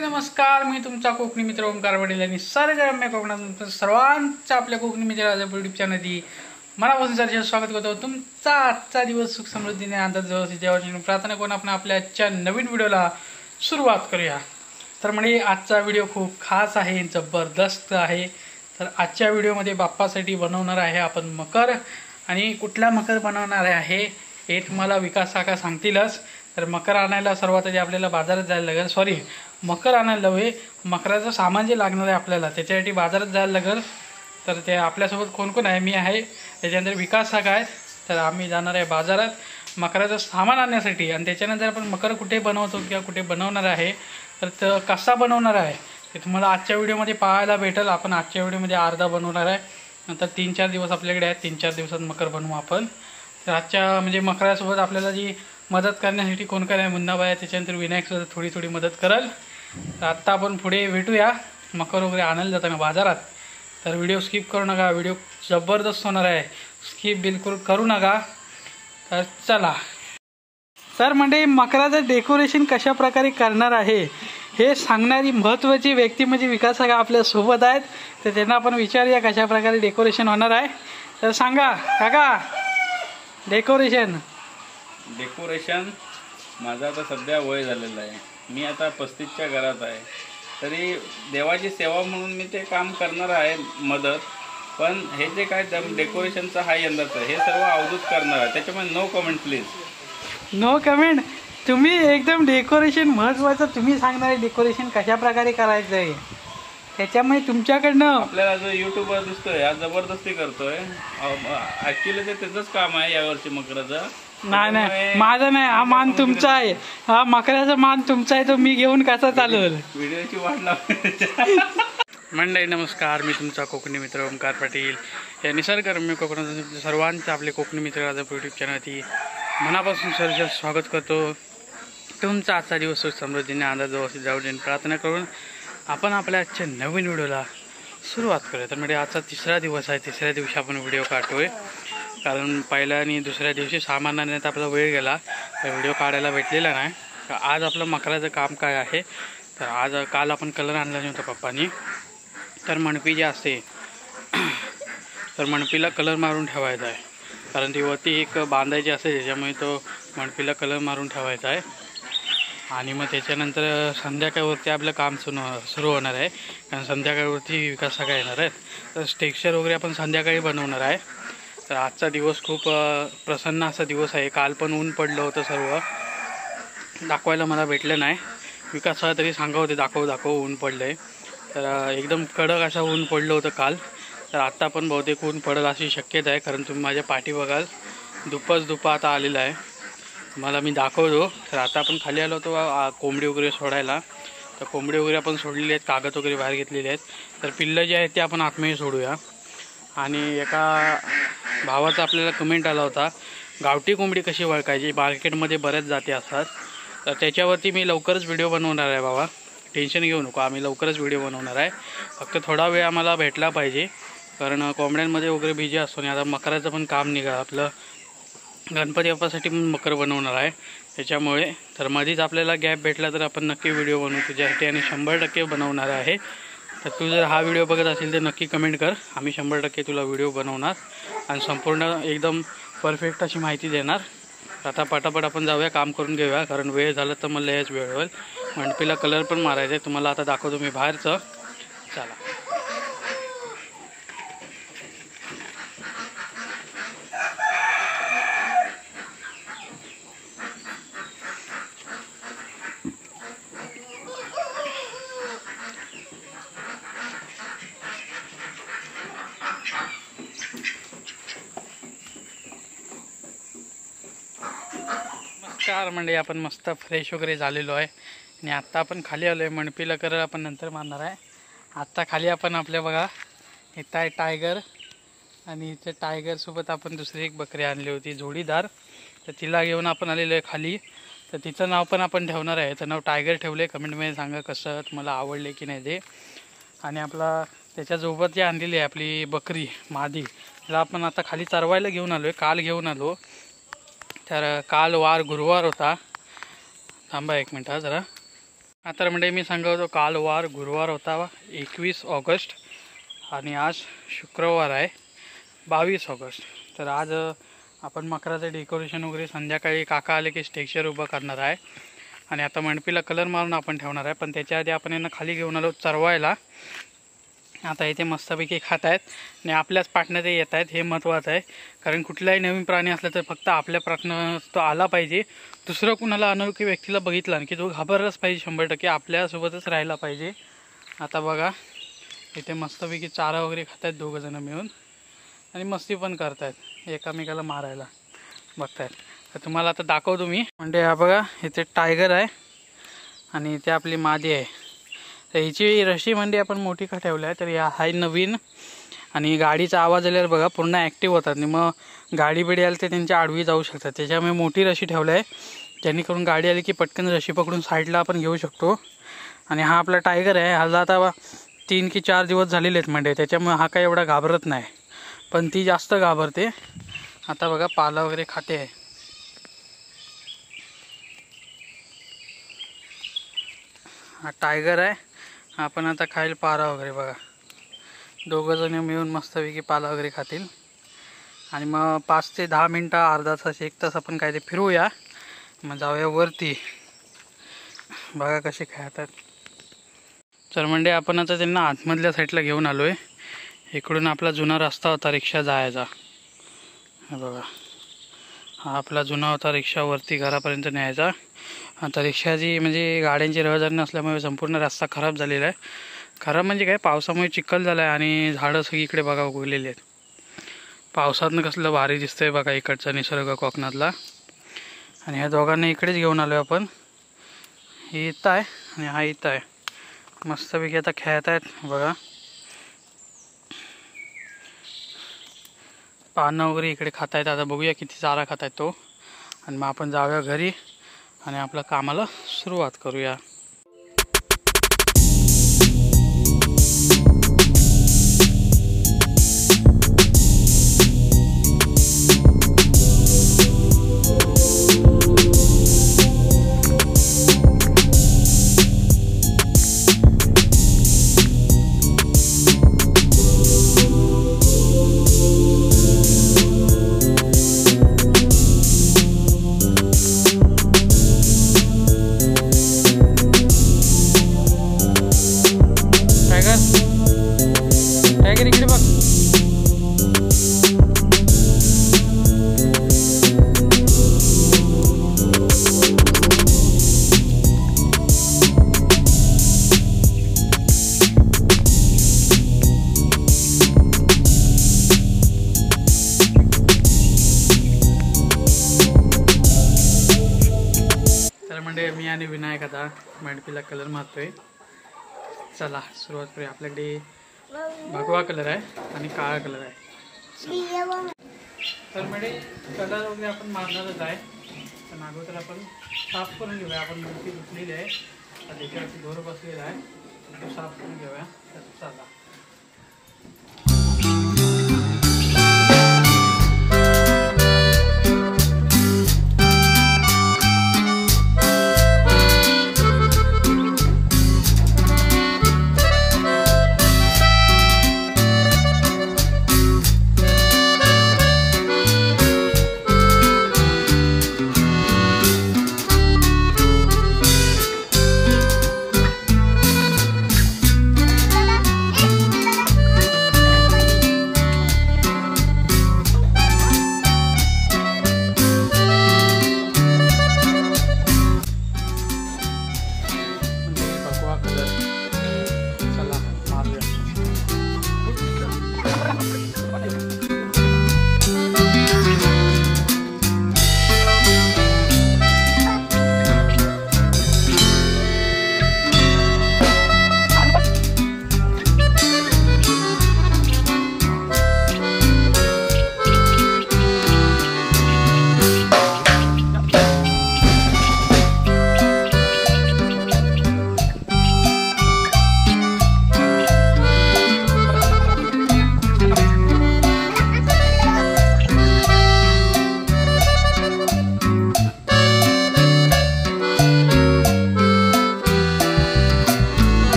नमस्कार, मी तुमचा कोकणी मित्र ओंकार वडील आणि सरगरम्य कोकणात सर्वांचं आपल्या कोकणी मित्राच्या युट्यूब चॅनलची मनापासून सरचे स्वागत करतो। तुमचा आजचा दिवस सुख समृद्धीने आनंदात जावो अशी देवाची प्रार्थना करून आपण आपल्या आजच्या नवीन व्हिडिओला सुरुवात करूया। तर म्हणजे आजचा व्हिडिओ खूप खास आहे, जबरदस्त आहे। तर आजच्या व्हिडिओमध्ये बाप्पासाठी बनवणार आहे आपण मकर, आणि कुठला मकर बनवणार आहे हे तुम्हाला विकास काका सांगतीलच। तर मकर आणायला सर्वात आधी आपल्याला बाजारात जायला लागेल, सॉरी मकर आणायला हवे, मकराचं सामान जे लागणार आहे आपल्याला त्याच्यासाठी बाजारात जायला लागेल। तर ते आपल्यासोबत कोण कोण आहे, मी आहे, त्याच्यानंतर विकास काका आहे। तर आम्ही जाणार आहे बाजारात मकराचं सामान आणण्यासाठी, आणि त्याच्यानंतर आपण मकर कुठे बनवतो किंवा कुठे बनवणार आहे तर कसा बनवणार आहे ते तुम्हाला आजच्या व्हिडिओमध्ये पाहायला भेटेल। आपण आजच्या व्हिडिओमध्ये अर्धा बनवणार आहे, नंतर 3-4 दिवस आपल्याकडे आहेत, 3-4 दिवसात मकर बनवू आपण। तर आजच्या म्हणजे मकरासोबत आपल्याला जी मदत करण्यासाठी कोण काय आहे, मुन्नाबाई आहे, त्याच्यानंतर विनायकसुद्धा थोडी थोडी मदत करेल। तर आत्ता आपण पुढे भेटूया मकर वगैरे आणायला जाताना बाजारात। तर व्हिडिओ स्किप करू नका, व्हिडिओ जबरदस्त होणार आहे, स्किप बिलकुल करू नका। तर चला, तर म्हणजे मकराचं डेकोरेशन कशा प्रकारे करणार आहे हे सांगणारी महत्त्वाची व्यक्ती म्हणजे विकास काका आपल्या सोबत आहेत। तर त्यांना आपण विचारूया कशा प्रकारे डेकोरेशन होणार आहे। तर सांगा काका, डेकोरेशन माझा आता सध्या वय झालेलं आहे, मी आता 35च्या घरात आहे, तरी देवाची सेवा म्हणून मी ते काम करणार आहे मदत। पण हे जे काय डेकोरेशनचं आहे यंदाचं, हे सर्व अवधूत करणार आहे, त्याच्यामुळे no comment please, no comment. तुम्ही एकदम डेकोरेशन महत्त्वाचं तुम्ही सांगणार आहे, डेकोरेशन कशा प्रकारे करायचं आहे त्याच्यामुळे तुमच्याकडनं आपल्याला जो यूट्यूबर दिसतोय हा जबरदस्ती करतोय, ॲक्च्युली ते त्याचंच काम आहे यावर्षी मकराचं। नाही, माझा नाही, हा मान तुमचा आहे, हा मकराचा मान तुमचा आहे, तो मी घेऊन कसा चालवेल। व्हिडिओची वाट लावली। मंडळी नमस्कार, मी तुमचा कोकणी मित्र ओंकार पाटील या निसर्गरम्य कोकणात सर्वांचं आपले कोकणी मित्र राजा यूट्यूब चॅनलची मनापासून सरसर स्वागत करतो। तुमचा आजचा दिवस सुख समृद्धीने आनंदात जावो अशी देवाची प्रार्थना करून आपण आपल्या आजच्या नवीन व्हिडिओला सुरुवात करूया। तर म्हणजे आजचा 3रा दिवस आहे, 3ऱ्या दिवशी आपण व्हिडिओ काढतोय, कारण पहिल्या आणि दुसऱ्या दिवशी सामान आणण्यात आपला वेळ गेला, तर व्हिडिओ काढायला भेटलेला नाही। तर आज आपलं मकराचं काम काय आहे, तर काल आपण कलर आणला नव्हता पप्पांनी। तर मणपी जे असते तर मणपीला कलर मारून ठेवायचा आहे, कारण ती वरती एक बांधायची असते, त्याच्यामुळे तो मणपीला कलर मारून ठेवायचा आहे। आणि मग त्याच्यानंतर संध्याकाळवरती आपलं काम सुरू होणार आहे, कारण संध्याकाळवरती विकास काका येणार आहेत। तर टेक्स्चर वगैरे आपण संध्याकाळी बनवणार आहे। तर आजचा दिवस खूप प्रसन्न असा दिवस आहे। काल पण ऊन पडलं होतं, सर्व दाखवायला मला भेटलं नाही, विकासाला तरी सांगा होते दाखव ऊन पडलं आहे। तर एकदम कडक असं ऊन पडलं होतं काल। तर आत्ता पण बहुतेक ऊन पडेल अशी शक्यता आहे, कारण तुम्ही माझ्या पाठी बघाल धुपा आता आलेला आहे, मला मी दाखवतो। तर आता आपण खाली आलो होतो कोंबडी वगैरे सोडायला, तर कोंबडी वगैरे आपण सोडलेली आहेत, कागद वगैरे बाहेर घेतलेले आहेत। तर पिल्लं जे आहेत ते आपण आतमध्ये सोडूया। आणि एका भावाचा आपल्याला कमेंट आला होता, गावठी कोंबडी कशी ओळखायची, मार्केटमध्ये बऱ्याच जाती असतात। तर त्याच्यावरती मी लवकरच व्हिडिओ बनवणार आहे बाबा, टेन्शन घेऊ नको, आम्ही लवकरच व्हिडिओ बनवणार आहे। फक्त थोडा वेळ आम्हाला भेटला पाहिजे, कारण कोंबड्यांमध्ये वगैरे बिझी असतो। आणि आता मकराचं पण काम निघा, आपलं गणपती बाप्पासाठी पण मकर बनवणार आहे, त्याच्यामुळे तर मध्येच आपल्याला गॅप भेटला तर आपण नक्की व्हिडिओ बनवू तुझ्यासाठी, आणि 100% बनवणार आहे। तर तू जर हा व्हिडिओ बघत असेल तर नक्की कमेंट कर, आम्ही 100% तुला व्हिडिओ बनवणार आणि संपूर्ण एकदम परफेक्ट अशी माहिती देणार। आता पटापट आपण जाऊया, काम करून घेऊया, कारण वेळ झाला तर मला याच वेळ होईल। मंडपीला कलर पण मारायचा आहे, तुम्हाला आता दाखवतो मी बाहेरचं, चला। नमस्कार म्हणजे आपण मस्त फ्रेश वगैरे झालेलो आहे, आणि आत्ता आपण खाली आलो आहे, मणपीला कलर आपण नंतर मारणार आहे। आत्ता खाली आपण आपल्या बघा इथं आहे टायगर, आणि इथे टायगरसोबत आपण दुसरी एक बकरी आणली होती जोडीदार, तर तिला घेऊन आपण आलेलो आहे खाली। तर तिचं नाव पण आपण ठेवणार आहे, तर नाव टायगर ठेवले, कमेंटमध्ये सांगा कसं तुम्हाला आवडले की नाही ते। आणि आपला त्याच्यासोबत जी आणलेली आहे आपली बकरी मादी, तिला आपण आता खाली चरवायला घेऊन आलो आहे, काल घेऊन आलो। तर काल गुरुवार होता, थांबा एक मिनटं जरा, आता म्हणजे मी सांगत होतो काल वार गुरुवार होता 21 ऑगस्ट आणि आज शुक्रवार आहे 22 ऑगस्ट. तर आज आपण मकराचं डेकोरेशन वगैरे संध्याकाळी काका आले की स्टेजवर उभं करणार आहे आणि आता मंडपीला कलर मारून आपण ठेवणार आहे. पण त्याच्या आधी आपण यांना खाली घेऊन आलो चरवायला. आता इथे मस्तपैकी खात आहेत आणि आपल्याच पाटण्यात येत आहेत, हे महत्त्वाचं आहे. कारण कुठलाही नवीन प्राणी असला तर फक्त आपल्या प्राण्यात तो आला पाहिजे. दुसरं कुणाला अनोळखी व्यक्तीला बघितला की तो घाबरलाच पाहिजे, 100% आपल्यासोबतच राहायला पाहिजे. आता बघा इथे मस्तपैकी चारा वगैरे खात आहेत दोघंजणं मिळून आणि मस्ती पण करत आहेत, एकामेकाला मारायला बघतायत. तर तुम्हाला आता दाखवतो मी. म्हणजे हा बघा इथे टायगर आहे आणि इथे आपली मादी आहे. तर हिची रशी म्हणजे आपण मोठी का ठेवली आहे, तर या हाय नवीन. आणि गाडीचा आवाज आल्यावर बघा पूर्ण ॲक्टिव्ह होतात आणि मग गाडी बिडी आली तर त्यांच्या आडवी जाऊ शकतात. त्याच्यामुळे मोठी रशी ठेवली आहे जेणेकरून गाडी आली की पटकन रशी पकडून साईडला आपण घेऊ शकतो. आणि हा आपला टायगर आहे, ह्याला आता 3 की 4 दिवस झालेले आहेत म्हणजे, त्याच्यामुळे हा काय एवढा घाबरत नाही, पण ती जास्त घाबरते. आता बघा पाला वगैरे खाते आहे. हा टायगर आहे, आपण आता खाईल पारा वगैरे. बघा दोघंजण मिळून मस्तपैकी पाला वगैरे खातील आणि मग 5 ते 10 मिनटं, अर्धा तास, 1 तास आपण काय ते फिरूया, मग जाऊया वरती. बघा कसे खेळतात. तर म्हणजे आपण आता त्यांना आतमधल्या साईडला घेऊन आलो आहे. इकडून आपला जुना रस्ता होता रिक्षा जायचा, बघा हा आपला जुना होता रिक्षा वरती घरापर्यंत न्यायचा. आता रिक्षाची म्हणजे गाड्यांची रहदारी नसल्यामुळे संपूर्ण रस्ता खराब झालेला आहे. खराब म्हणजे काय, पावसामुळे चिखल झाला आहे आणि झाडं सगळी इकडे बघा उगलेली आहेत. पावसातनं कसलं भारी दिसतंय बघा इकडचा निसर्ग कोकणातला. आणि ह्या दोघांना इकडेच घेऊन आलो आपण. ही इथं आहे आणि हा इथं आहे. मस्तपैकी आता खेळत आहेत बघा. पानं वगैरे इकडे खात आहेत. आता बघूया किती चारा खात आहेत तो, आणि मग आपण जाऊया घरी आणि आपल्या कामाला सुरुवात करूया. टायगर इकडे बघ. तर म्हणजे मी आणि विनायक आता मंडपीला कलर मारतोय. चला सुरुवात करूया. आपल्याकडे भगवा कलर आहे आणि काळा कलर आहे. तर म्हणजे कलर वगैरे आपण मारणारच आहे, पण अगोदर आपण साफ करून घेऊया. आपण मूर्ती धुतलेली आहे, त्याच्यावरती दोर बसलेला आहे, तो साफ करून घेऊया. तर चला.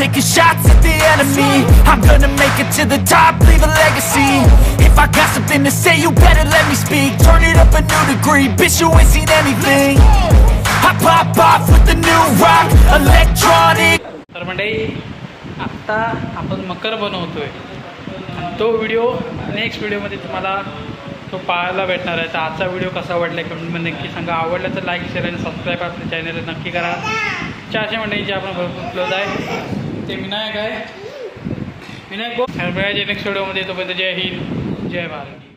taking shots at the enemy. I'm gonna make it to the top, leave a legacy. If I got something to say, you better let me speak. Turn it up a new degree, bitch, you ain't seen anything. I pop off with the new rock, electronic. तर मंडळी आत्ता आपण मकर बनवतोय. तो video next व्हिडिओमध्ये तुम्हाला तो पाहायला भेटणार आहे. तर आजचा व्हिडिओ कसा वाटला कमेंटमध्ये नक्की सांगा. आवडला तर लाईक शेअर आणि सबस्क्राईब आपल्या चॅनलला नक्की करा. 400 मंडळी जे आपण भरपूर क्लोज आहे ते विनायक आहे. विनायक नेक्स्ट व्हिडिओमध्ये. तोपर्यंत जय हिंद जय भारत.